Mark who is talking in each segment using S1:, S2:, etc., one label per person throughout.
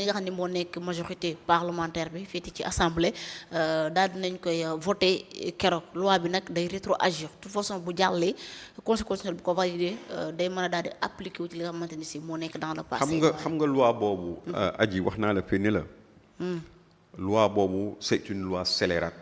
S1: li nga xam ne moo nekk majorité parlementaire bi fii ci assemblée daal dinañ koy voté keroog loi bi nag day rétroagir de toute façon bu jàllee conseil constitutionnel bu ko validé day mën a daal di appliqué wu ci li nga xamante ni si moo nekk dans le passé.
S2: xam nga loi boobu. aji wax naa la fii ni la. loi boobu c'est une loi scélérate.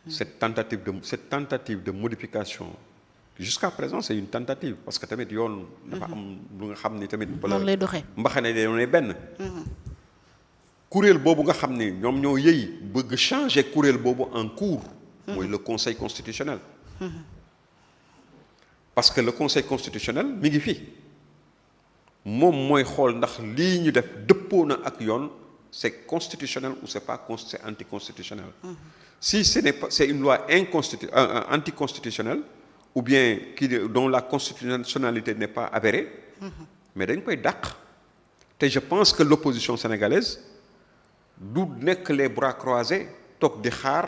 S2: cette tentative de modification. jusqu'à présent c'est une tentative parce que tamit yoon. dafa am lu nga xam ni tamit.
S1: noonu lay doxee
S2: mbaxane de ne benn. kuréel boobu nga xam ni ñoom ñoo yëy bëgg changer kuréel boobu en cours. mooy le conseil constitutionnel. parce que le conseil constitutionnel mi ngi fi. moom mooy xool ndax lii ñu def dëppoo na ak yoon c'est constitutionnel ou c'est pas c'est anticonstitutionnel. si ce n'est pas c'est une loi anticonstitutionnelle. ou bien dont la constitutionnalité n'est pas avérée. mais dañ koy dàq. te je pense que l'opposition sénégalaise du nekk les bras croisés toog di xaar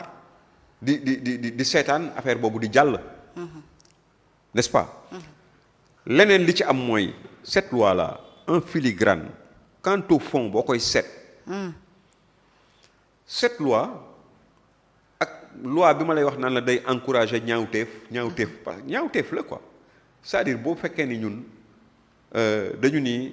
S2: di seetaan affaire boobu di jàll. n'est-ce pas. leneen li ci am mooy cette loi là en filigrane quant au fond boo koy seet. cette loi. loi bi ma lay wax naan la day encourager ñaawteef la quoi c'est-à-dire boo fekkee ni ñun dañu ni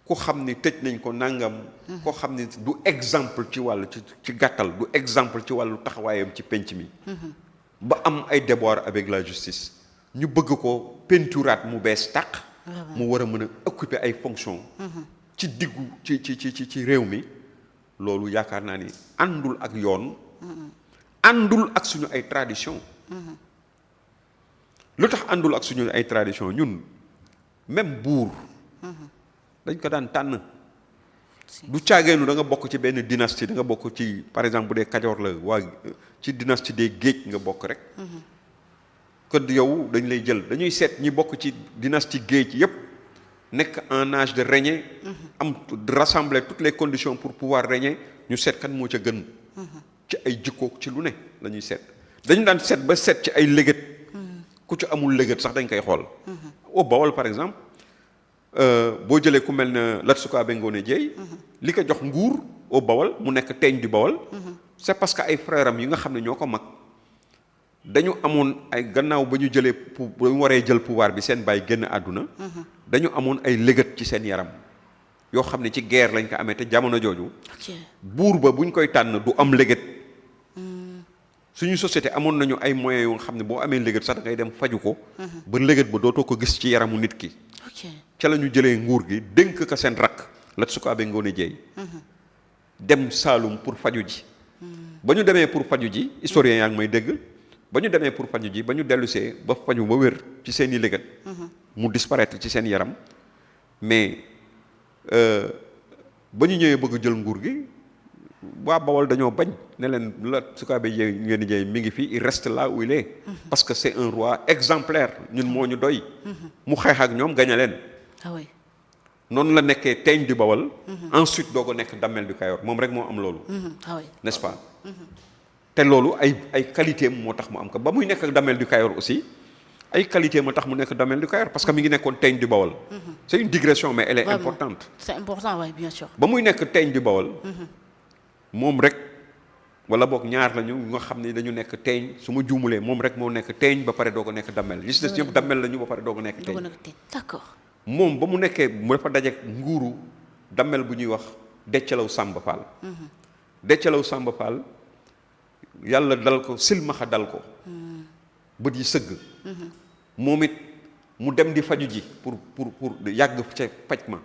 S2: ku xam ni tëj nañ ko nangam. koo xam ni du exemple ci wàllu ci gàttal du exemple ci wàllu taxawaayam ci penc mi. ba am ay déboires avec la justice ñu bëgg ko peinturaat mu bees tàq. mu war a mën a occuper ay fonctions. ci diggu ci réew mi loolu yaakaar naa ni àndul ak yoon. àndul ak suñu ay tradition lu tax àndul ak suñu ay tradition ñun même buur dañ ko daan tànn du caageenu da nga bokk ci benn dynastie da nga bokk ci par exemple bu dee Kajoor la waa ci dynastie des Géej nga bokk rek que yow dañ lay jël dañuy seet ñi bokk ci dynastie Géej yépp nekk en âge de régner am rassembler toutes les conditions pour pouvoir régner ñu seet kan moo ca gën ci ay jikko ci lu ne la ñuy seet dañu daan seet ba seet ci ay légat ku ci amul légat sax dañ koy xool au Bawol par exemple boo jëlee ku mel ne Lat Sukaabe Ngoone Jeey li ko jox nguur au Bawol mu nekk teeñ du Bawol c'est parce que ay frères am yi nga xam ne ñoo ko mag dañu amoon ay gannaaw ba ñu jëlee ba ñu waree jël pouvoir bi seen baay génn àdduna dañu amoon ay légat ci seen yaram yoo xam ne ci guerre lañ ko amee te jamono jooju buur ba buñ koy tànn du am légat suñu société amoon nañu ay moyens yoo xam ne boo amee légat sax da ngay dem faju ko ba légat ba dootoo ko gis ci yaramu nit ki ca la ñu jëlee nguur gi dénk ko seen rakk Lat Sukaabe Ngoone Jeey dem Saalum pour faju ji ba ñu demee pour faju ji historien yaa ngi may dégg ba ñu demee pour faju ji ba ñu dellusee ba faju ba wér ci seen i légat mu disparaître ci seen yaram mais ba ñu ñëwee bëgg jël nguur gi waa Bawol dañoo bañ ne leen Lat Sukaabe Ngoone Jeey mi ngi fii il reste là où il est parce que c'est un roi exemplaire ñun moo ñu doy mu xeex ak ñoom gañe leen noonu la nekkee teeñ di Bawol ensuite doo ko nekk Damel du Kayoor moom rek moo am loolu n'est-ce pas te loolu ay qualité moo tax mu am ko ba muy nekk Damel du Kayoor aussi ay qualité moo tax mu nekk Damel du Kayoor parce que mi ngi nekkoon teeñ di Bawol c'est une digression mais elle est importante
S1: c'est important oui bien sûr
S2: ba muy nekk teeñ di Bawol moom rek wala boog ñaar lañu nga xam ne dañu nekk teeñ su ma juumulee moom rek moo nekk teeñ ba pare doo ko nekk Damel li ci des ñëpp Damel lañu ba pare doo ko nekk teeñ
S1: d'accord
S2: moom ba mu nekkee mu dafa dajeek nguuru Damel bu ñuy wax Deccalaw Samba Fall Deccalaw Samba Fall yàlla dal ko silmaxa dal ko bët yi sëgg moom it mu dem di faju ji pour yàgg ca paj ma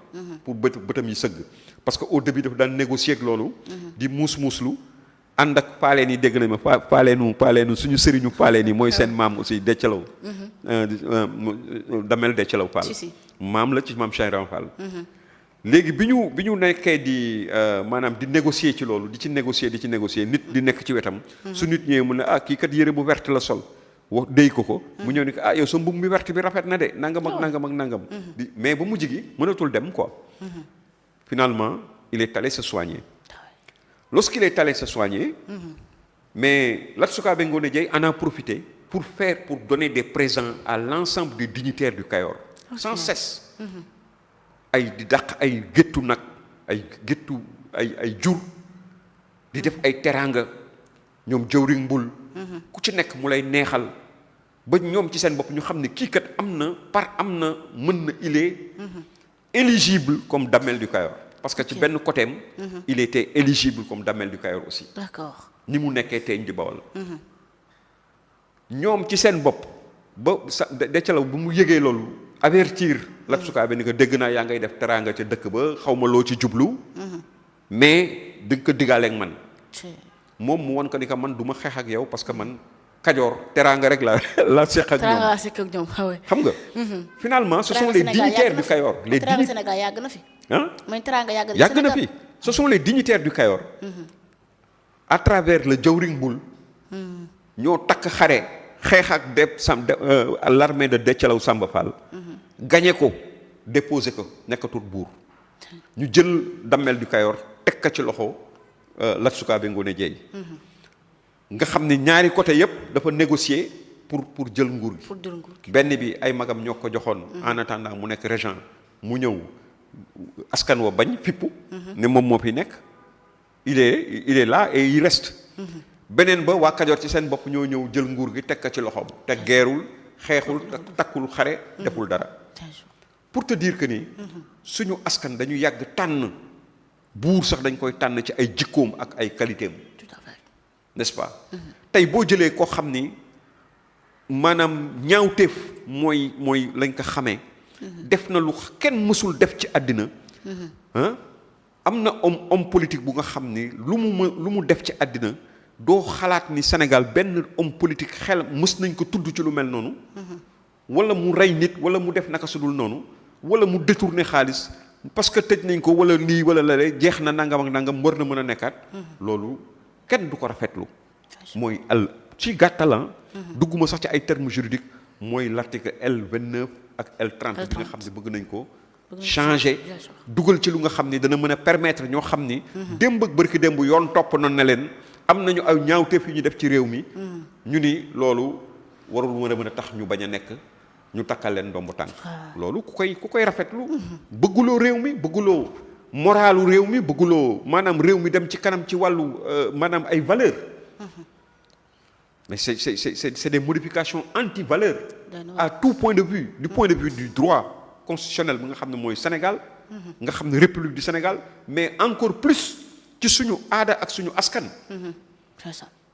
S2: pour bëtam yi sëgg parce que au début dafa daan négocier ak loolu di muuslu ànd ak paaleen yi dégg nañ ma paaleenu suñu sëriñu paaleen yi mooy seen maam aussi Deccalaw Damel Deccalaw Fall maam la ci maam Cheikh Ibra Fall léegi bi ñu nekkee di maanaam di négocier ci loolu di ci négocier nit di nekk ci wetam su nit ñëwee mu ne kii kat yére bu verte la sol wax déy ko mu ñëw ni ko yow sa mbubb mi verte bi rafet na de nangam ak nangam mais ba mujj gi mënatul dem quoi finalement il est allé se soigner lorsqu'il est allé se soigner mais Lat Sukaabe Ngoone Jeey en a profité pour donner des présents à l'ensemble des dignitaires du Kayor sans cesse ay di dàq ay géttu nag ay géttu ay jur di def ay teraanga ñoom jëwriñ mbul ku ci nekk mu lay neexal ba ñoom ci seen bopp ñu xam ne kii kat am na mën na il est éligible comme Damel du Kayor parce que ci benn côté am il était éligible comme Damel du Kayor aussi.
S1: D'accord.
S2: ni mu nekkee teeñ di Bawol ñoom ci seen bopp ba sa Déthialaw bu mu yëgee loolu avertir Lat Sukaabe ni ko dégg naa yaa ngay def teraanga ca dëkk ba xaw ma loo ci jublu mais di nga ko digaale ak man moom mu won ko ni ko man du ma xeex ak yow parce que man Kajoor teraanga rek la seq ak ñoom xam nga finalement ce sont les dignitaires du Kayor les
S1: teraanga Sénégal yàgg na fi mooy teraanga
S2: yàgg na fi ce sont les dignitaires du Kayor à travers le jawriñ Mbul ñoo takk xare xeex ak l'armée de Déthialaw Samba Fall gagné ko déposé ko nekkatul buur ñu jël Damel du Kayor teg ko ci loxo Lat Sukaabe Ngoone Jeey nga xam ne ñaari côté yépp dafa négocier pour jël nguur gi benn bi ay magam ñoo ko joxoon en attendant mu nekk régent mu ñëw askan wa bañ fippu ne moom moo fi nekk il est là et il reste beneen ba waa Kajoor ci seen bopp ñoo ñëw jël nguur gi teg ko ci loxoom te geerul xeexul takkul xare deful dara pour te dire que ni suñu askan dañu yàgg tànn buur sax dañ koy tànn ci ay jikkoom ak ay qualitéem n'est-ce pas tey boo jëlee koo xam ni maanaam ñaawteef mooy lañ ko xamee def na lu kenn mësul def ci àddina am na homme politique bu nga xam ni lu mu def ci àddina doo xalaat ni Sénégal benn homme politique xel mës nañ ko tudd ci lu mel noonu wala mu rey nit wala mu def naka sudul noonu wala mu détourner xaalis parce que tëj nañ ko wala lii wala la jeex na nangam ak nangam war na mën a nekkaat loolu kenn du ko rafetlu mooy ci gàttalan dugguma sax ci ay termes juridiques mooy l'article L29 ak L30 bi nga xam ne bëgg nañ ko changer dugal ci lu nga xam ni dana mën a permettre ñoo xam ni démb ak bërki démb yoon topp na ne leen am nañu ay ñaawteef yu ñu def ci réew mi ñu ni loolu warul mën a tax ñu bañ a nekk ñu takkal leen ndombu tànk loolu ku koy rafetlu bëgguloo réew mi bëgguloo moralu réew mi bëgguloo maanaam réew mi dem ci kanam ci wàllu maanaam ay valeurs mais c'est des modifications anti-valeurs à tout point de vue du point de vue du droit constitutionnel bi nga xam ne mooy Sénégal nga xam ne République du Sénégal mais encore plus ci suñu aada ak suñu askan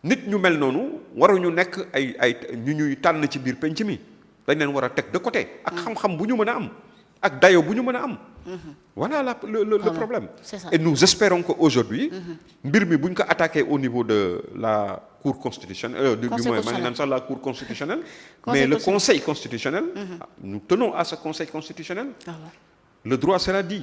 S2: nit ñu mel noonu waruñu nekk ay ñu ñuy tànn ci biir penc mi dañ leen war a teg de côté ak xam-xam bu ñu mën a am ak dayo bu ñu mën a am voilà le problème et nous espérons que aujourd'hui mbir mi bu ñu ko attaqué au niveau de la cour constitutionnelle du moins man naan sax la cour constitutionnelle mais le conseil constitutionnel nous tenons à ce conseil constitutionnel le droit sera dit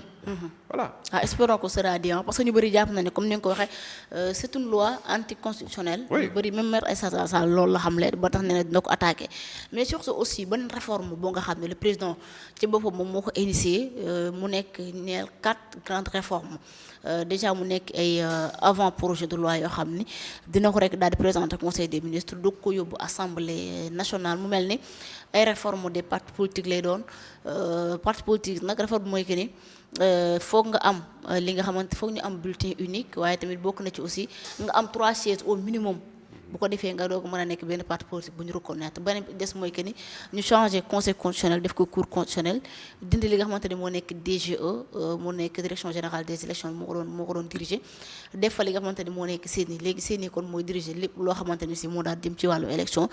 S2: voilà
S1: espérons que sera dit parce que ñu bëri jàpp na ne comme ni nga ko waxee c'est une loi anticonstitutionnelle ñu bëri même maire Aïssata Tall Sall loolu la xam leen ba tax ne dina ko attaqué mais surtout aussi benn réforme boo nga xam ne le président ci boppam moom moo ko initié mu nekk ñeel 4 grandes réformes déjà mu nekk ay avant projet de loi yoo xam ni dina ko rek daal di présenter conseil des ministres doog ko yóbbu assemblée nationale mu mel ni ay réforme des partis politiques lay doon parti politique nag réforme mooy que ni foog nga am li nga xamante foog ñu am bulletin unique waaye tamit bokk na ci aussi nga am 3 sièges au minimum bu ko defee nga doog mën a nekk benn parti politique bu ñu reconnaître beneen des mooy que ni ñu changer conseil constitutionnel def ko cour constitutionnel dindi li nga xamante ni moo nekk DGE mu nekk direction générale des élections moo ko doon diriger def fa li nga xamante ni moo nekk CENI léegi CENI kon mooy diriger lépp loo xamante ni si moo daal dem ci wàllu élection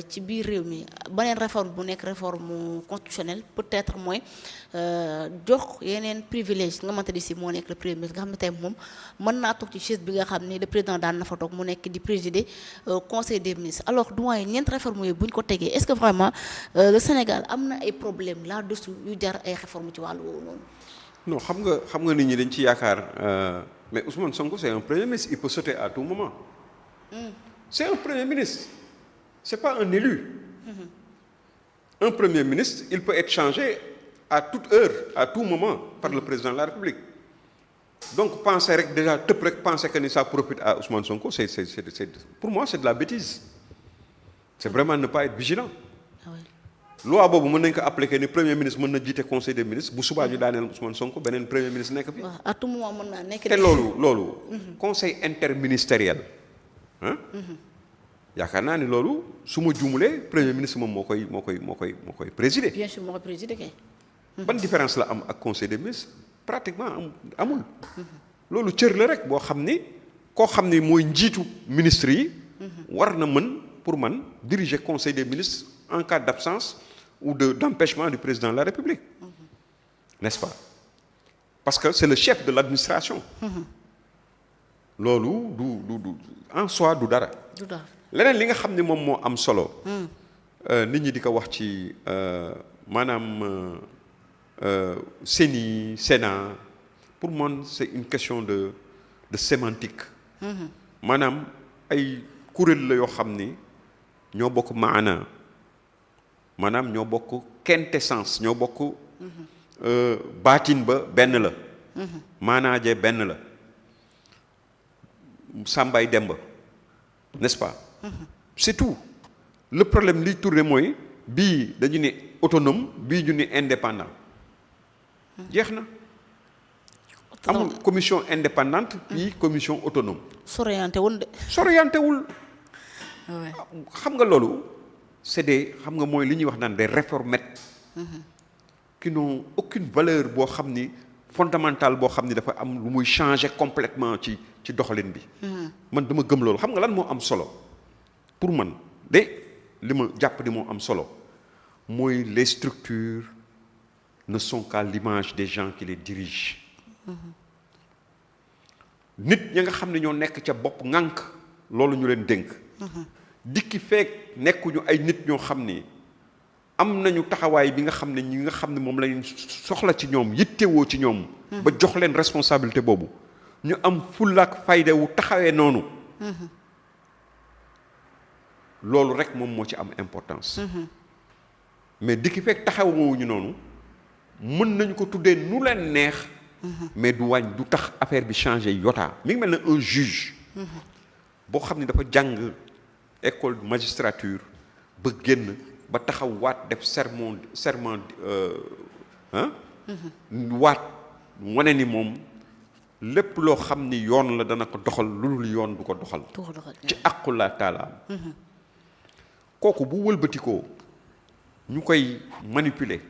S1: ci biir réew mi beneen réforme bu nekk réforme constitutionnelle peut-être mooy jox yeneen privilège nga xamante ni si moo nekk le premier ministre nga xam ne tey moom mën naa toog ci chaise bi nga xam ni le président daan na fa toog mu nekk di présider conseil des ministres alors doyen ñeent réformes yooyu bu ñu ko tegee est-ce que vraiment le Sénégal am na ay problèmes là-dessus yu jar ay réformes ci wàllu woowu noonu.
S2: non xam nga nit ñi dañ ci yaakaar mais Ousmane Sonko c'est un premier ministre il peut sauter à tout moment. C'est un premier ministre c'est pas un élu. Un premier ministre il peut être changé à toute heure à tout moment par le président de la République. Donc penser rek déjà tëb rek penser que ni ça profite à Ousmane Sonko c'est pour moi c'est de la bêtise c'est vraiment ne pas être vigilant loi boobu mën nañ ko appliquer ni premier ministre mën na jiite conseil des ministres bu subaa ñu daaneel Ousmane Sonko beneen premier ministre nekk fi.
S1: waaw à tout moment mën naa nekk
S2: te loolu conseil interministériel ah. yaakaar naa ni loolu su ma juumulee premier ministre moom moo koy présider.
S1: bien sûr moo koy présider kay.
S2: ban différence la am ak conseil des ministres pratiquement amul. loolu cër la rek boo xam ni koo xam ni mooy njiitu ministre yi. war na mën pour man diriger conseil des ministres en cas d'absence ou d'empêchement du président de la République. N'est-ce pas? Parce que c'est le chef de l'administration. loolu du en soi du dara.
S1: du dara
S2: leneen li nga xam ni moom moo am solo. nit ñi di ko wax ci maanaam CENI Sénat pour man c'est une question de sémantique. maanaam ay kuréel la yoo xam ni ñoo bokk maana maanaam ñoo bokk quintessence ñoo bokk baatin ba benn la. maanaa jee benn la. Sambay Demba n'est-ce pas? C'est tout. Le problème liy tourné mooy bii dañu ne autonome bii ñu ne indépendant jeex na. amul commission indépendante puis commission autonome.
S1: s'orienté wul de.
S2: s'orienté wul. xam nga loolu c'est des xam nga mooy li ñuy wax naan des réformettes. qui n'ont aucune valeur boo xam ni fondamentale boo xam ni dafa am lu muy changer complètement ci doxalin bi. man dama gëm loolu xam nga lan moo am solo pour man de li ma jàpp ni moo am solo mooy les structures ne sont qu'à l'image des gens qui les dirigent. nit ñi nga xam ne ñoo nekk ca bopp ŋànk loolu ñu leen dénk. dikki feek nekkuñu ay nit ñoo xam ni am nañu taxawaay bi nga xam ne ñi nga xam ne moom lañu soxla ci ñoom yittewoo ci ñoom. ba jox leen responsabilité boobu ñu am fullaak fayda wu taxawee noonu. loolu rek moom moo ci am importance. mais dikki feek taxawuñu noonu mën nañu ko tuddee nu leen neex. mais du wàññ du tax affaire bi changer yota mi ngi mel ne un juge. boo xam ne dafa jàng école de magistrature ba génn ba taxaw waat def serment waat wane ni moom lépp loo xam ni yoon la dana ko doxal lu dul yoon du ko doxal. ci aqulaa taalaam. kooku bu wëlbatikoo ñu koy manipuler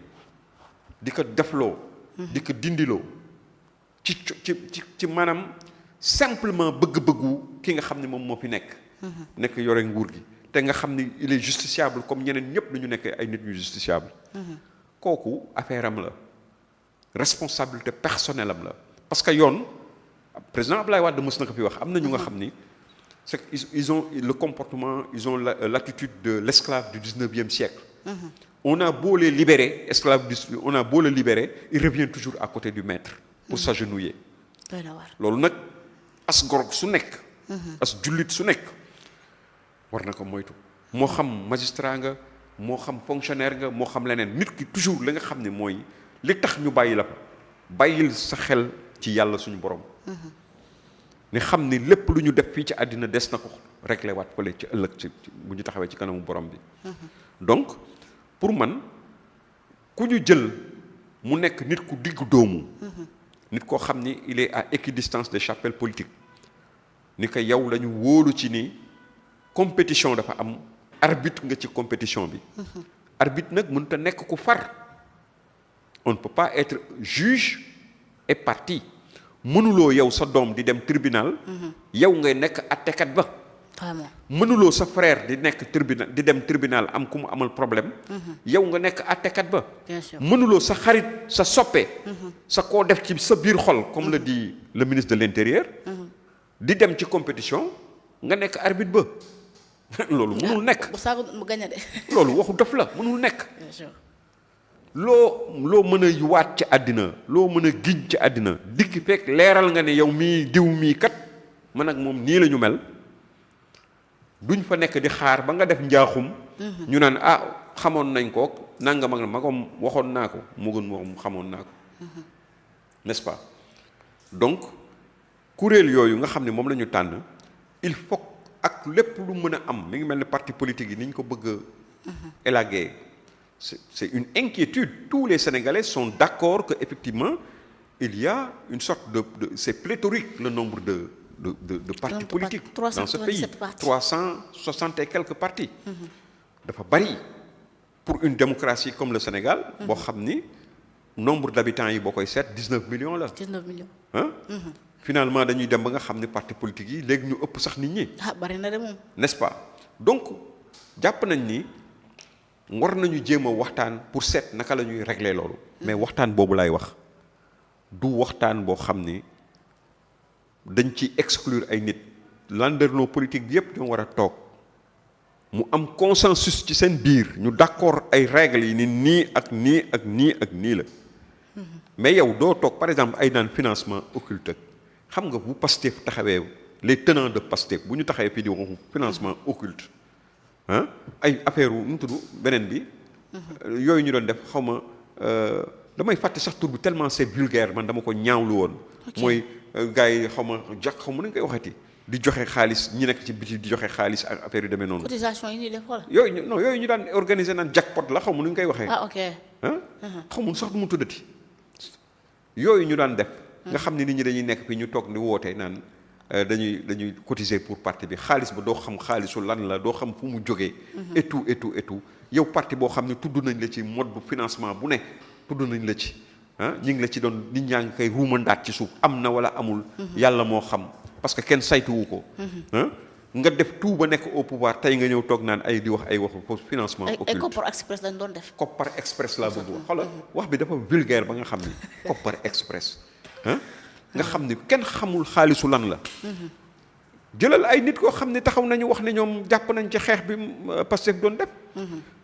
S2: di ko defloo. di ko dindiloo. ci maanaam simplement bëgg-bëggu ki nga xam ne moom moo fi nekk. nekk yore nguur gi te nga xam ni il est justiciable comme ñeneen ñëpp lu ñu nekk ay nit ñu justiciable. kooku affaire am la responsabilité personnelle am la parce que yoon président Abdoulaye Wade mës na ko fi wax am na ñu nga xam ni c'est ils ont le comportement ils ont l'attitude de l'esclave du 19e siècle. On a beau les libérer on a beau le libérer il revient toujours à côté du maître. pour s'agenouiller. loolu nag as gor su nekk. as jullit su nekk war na ko moytu. moo xam magistrat nga moo xam fonctionnaire nga moo xam leneen nit ki toujours la nga xam ne mooy li tax ñu bàyyi la ko bàyyil sa xel ci yàlla suñu borom. ni xam ni lépp lu ñu def fii ci àddina des na ko réglé waat fële ci ëllëg ci bu ñu taxawee ci kanamu borom bi. donc pour man ku ñu jël mu nekk nit ku diggu doomu. nit koo xam ni il est à équidistance des chapelles politiques ni ko yow la ñu wóolu ci ni compétition dafa am arbitre nga ci compétition bi. arbitre nag mënut a nekk ku far. on ne peut pas être juge et partie mënuloo yow sa doom di dem tribunal. yow ngay nekk attekat ba.
S1: vraiment
S2: mënuloo sa frère di nekk tribunal di dem tribunal am ku mu amal problème. yow nga nekk attekat ba.
S1: bien sûr
S2: mënuloo sa xarit sa soppe. sa koo def ci sa biir xol comme le dit le ministre de l'intérieur. di dem ci compétition nga nekk arbitre ba. loolu mënul nekk.
S1: bu saago mu gañe de.
S2: loolu waxu dof la mënul nekk.
S1: bien sûr
S2: loo mën a waat ci àddina loo mën a giñ ci àddina dikk fekk leeral nga ne yow mii diw mii kat man ak moom nii la ñu mel duñ fa nekk di xaar ba nga def njaaxum. ñu naan xamoon nañ ko nangam ak ma ko waxoon naa ko mu gën moom xamoon naa ko. n'est-ce pas donc kuréel yooyu nga xam ne moom la ñu tànn il faut ak lépp lu mën a am mi ngi mel ne parti politique yi ni ñu ko bëgg a élaguer c'est une inquiétude. Tous les Sénégalais sont d'accord que effectivement il y a une sorte c'est pléthorique le nombre de partis politiques dans ce pays. 360 et quelques partis. dafa bari pour une démocratie comme le Sénégal. boo xam ni nombre d'habitants yi boo koy seet 19 millions la.
S1: 19 millions.
S2: ah. finalement dañuy dem ba nga xam ne parti politique yi léegi ñu ëpp sax nit ñi.
S1: bari na de moom.
S2: n'est-ce pas donc jàpp nañ ni war nañu jéem a waxtaan pour seet naka la ñuy régler loolu. mais waxtaan boobu laay wax du waxtaan boo xam ni dañ ci exclure ay nit. landerneau politique bi yépp ñoo war a toog mu am consensus ci seen biir ñu d'accord ay règles yi ni nii ak nii ak nii ak nii la. mais yow doo toog par exemple ay naan financement occulte xam nga bu Pastef taxawee les tenants de Pastef bu ñu taxawee fii di waxu financement occulte ah ay affaire nu mu tudd beneen bi. yooyu ñu doon def xaw ma damay fàtte sax tur bi tellement c'est vulgaire man dama ko ñaawlu woon. mooy gars yi xaw ma xaw ma nu ñu koy waxati di joxe xaalis ñi nekk ci biti di joxe xaalis ak affaire yu demee noonu.
S1: cotisation yi ñuy def wala.
S2: yooyu ñu daan organiser naan jackpot la xaw ma nu ñu koy waxee.
S1: ok.
S2: xaw ma sax du mu tuddati. yooyu ñu daan def. nga xam ne nit ñi dañuy nekk fii ñu toog di woote naan dañuy cotiser pour parti bi xaalis ba doo xam xaalisu lan la doo xam fu mu jógee. et tout yow parti boo xam ne tudd nañ la ci mode bu financement bu ne tudd nañ la ci ñi ngi la ci doon nit ñaa ngi koy ruumandaat ci suuf am na wala amul. yàlla moo xam parce que kenn saytuwu ko. nga def tout ba nekk au pouvoir tey nga ñëw toog naan ay di wax ay waxu financement occulte.
S1: ay Kopar Express lañ doon def.
S2: Kopar Express laa bëgg xoolal wax bi dafa vulgaire ba nga xam ni Kopar Express nga xam ni kenn xamul xaalisu lan la. jëlal ay nit koo xam ne taxaw nañu wax ne ñoom jàpp nañ ci xeex bi Pastef doon def.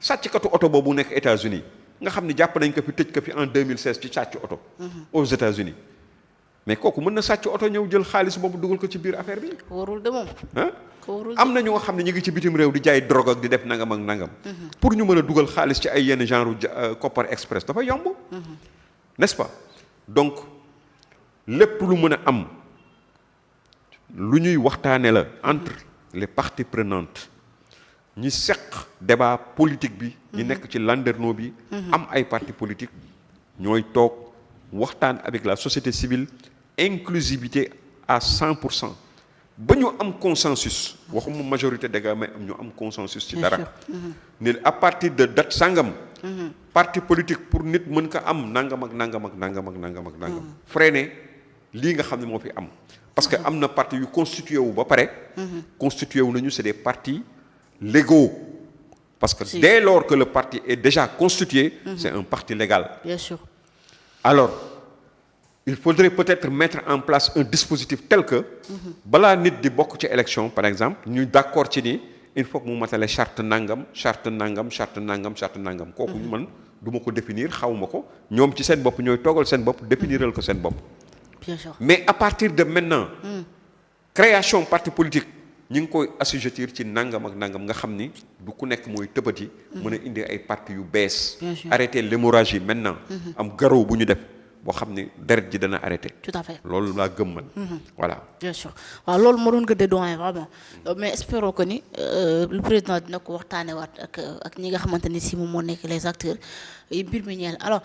S2: sàcckatu oto boobu nekk États-Unis nga xam ne jàpp nañ ko fi tëj ko fi en 2016 ci sàcc oto. aux États-Unis mais kooku mën na sàcc oto ñëw jël xaalis boobu dugal ko ci biir affaire bi.
S1: warul de moom.
S2: am na ñoo xam ne ñu ngi ci bitim réew di jaay drogue ak di def nangam ak nangam. pour ñu mën a dugal xaalis ci ay yenn genre Kopar Express dafa yomb. n'est-ce pas donc lépp lu mën a am. lu ñuy waxtaane la entre les parties prenantes ñi seq débat politique bi ñi nekk ci landerneau bi am ay partis politiques ñooy toog waxtaan avec la société civile inclusivité à 100% ba ñu am consensus waxuma majorité dégâts mais ñu am consensus ci dara ne à partir de date sangam parti politique pour nit mën ko am nangam ak nangam ak nangam ak nangam ak nangam freiner lii nga xam ne moo fi am parce que am na parti yu constitué wu ba pare. constitué wu nañu c'est des partis légaux. parce que dès lors que le parti est déjà constitué. c'est un parti légal.
S1: bien sûr.
S2: alors il faudrait peut-être mettre en place un dispositif tel que. balaa nit di bokk ci élection par exemple ñu d'accord ci ni il faut que mu matale charte nangam charte nangam charte nangam charte nangam. kooku man du ma ko définir xawma ko ñoom ci seen bopp ñooy toogal seen bopp définiral ko seen bopp.
S1: bien sûr.
S2: mais à partir de maintenant. création parti politique ñu ngi koy assujettir ci nangam ak nangam nga xam ni du ku nekk mooy tëbati. mën a indi ay parti yu bees. arrêter l'hémorragie maintenant. am garaaw bu ñu def boo xam ni deret ji dana arrêter.
S1: tout à fait
S2: loolu laa gëm man. voilà.
S1: bien sûr waaw loolu moo doon gëddee doyen vraiment mais espérons que ni le président dina ko waxtaanewaat ak ñi nga xamante ni si moom moo nekk les acteurs mbir mi ñeel alors.